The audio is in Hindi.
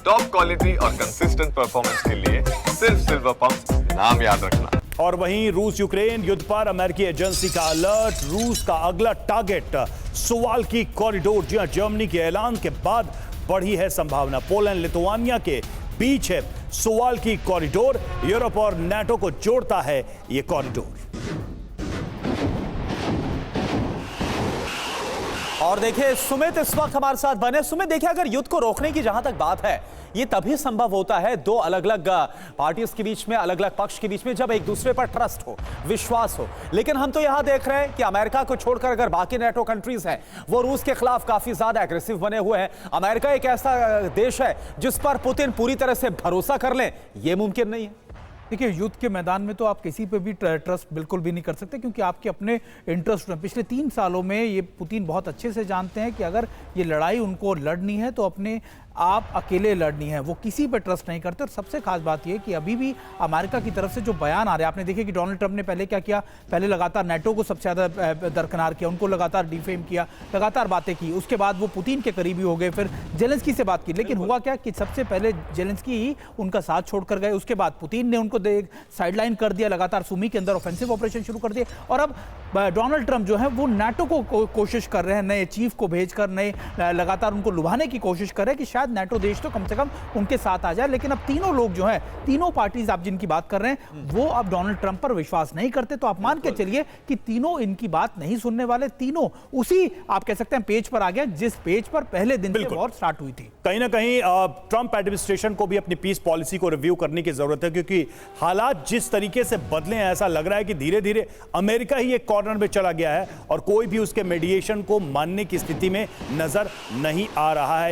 टॉप क्वालिटी और कंसिस्टेंट परफॉर्मेंस के लिए सिर्फ सिल्वर पंप नाम याद रखना। और वहीं रूस यूक्रेन युद्ध पर अमेरिकी एजेंसी का अलर्ट, रूस का अगला टारगेट सुवाल्की कॉरिडोर। जी हां, जर्मनी के ऐलान के बाद बढ़ी है संभावना। पोलैंड लिथुआनिया के बीच है सुवाल्की कॉरिडोर, यूरोप और नाटो को जोड़ता है यह कॉरिडोर। और देखिए सुमित इस वक्त हमारे साथ बने। सुमित देखिए, अगर युद्ध को रोकने की जहां तक बात है, ये तभी संभव होता है दो अलग अलग पार्टीज के बीच में, अलग अलग पक्ष के बीच में, जब एक दूसरे पर ट्रस्ट हो, विश्वास हो। लेकिन हम तो यहां देख रहे हैं कि अमेरिका को छोड़कर अगर बाकी नेटो कंट्रीज हैं, वो रूस के खिलाफ काफी ज्यादा एग्रेसिव बने हुए हैं। अमेरिका एक ऐसा देश है जिस पर पुतिन पूरी तरह से भरोसा कर लें, यह मुमकिन नहीं है। देखिए, युद्ध के मैदान में तो आप किसी पे भी ट्रस्ट बिल्कुल भी नहीं कर सकते, क्योंकि आपके अपने इंटरेस्ट हैं। पिछले 3 सालों में ये पुतिन बहुत अच्छे से जानते हैं कि अगर ये लड़ाई उनको लड़नी है तो अपने आप अकेले लड़नी है, वो किसी पे ट्रस्ट नहीं करते। और सबसे खास बात यह कि अभी भी अमेरिका की तरफ से जो बयान आ रहे हैं, आपने देखे कि डोनाल्ड ट्रंप ने पहले क्या किया, पहले लगातार नेटो को सबसे ज़्यादा दरकिनार किया, उनको लगातार डिफेम किया, लगातार बातें की। उसके बाद वो पुतिन के करीबी हो गए, फिर जेलेंस्की से बात की। लेकिन हुआ क्या कि सबसे पहले जेलेंस्की ही उनका साथ छोड़कर गए, उसके बाद पुतिन ने उनको साइडलाइन कर दिया, लगातार सुमी के अंदर ऑफेंसिव ऑपरेशन शुरू कर दिए। और अब डोनाल्ड ट्रंप जो है वो नाटो को कोशिश कर रहे हैं, नए चीफ को भेजकर, नए लगातार उनको लुभाने की कोशिश कर रहे हैं कि शायद नाटो देश तो कम से कम उनके साथ आ जाए। लेकिन अब तीनों लोग जो हैं, तीनों पार्टीज आप जिनकी बात कर रहे हैं, वो अब डोनाल्ड ट्रंप पर विश्वास नहीं करते। तो आप मान के चलिए कि तीनों इनकी बात नहीं सुनने वाले, तीनों उसी आप कह सकते हैं पेज पर आ गए जिस पेज पर पहले दिन से वॉर स्टार्ट हुई थी। कहीं ना कहीं ट्रंप एडमिनिस्ट्रेशन को भी अपनी पीस पॉलिसी को रिव्यू करने की जरूरत है, क्योंकि हालात जिस तरीके से बदले हैं, ऐसा लग रहा है कि धीरे धीरे अमेरिका ही एक कॉर्नर में चला गया है और कोई भी उसके मीडिएशन को मानने की स्थिति में नजर नहीं आ रहा है।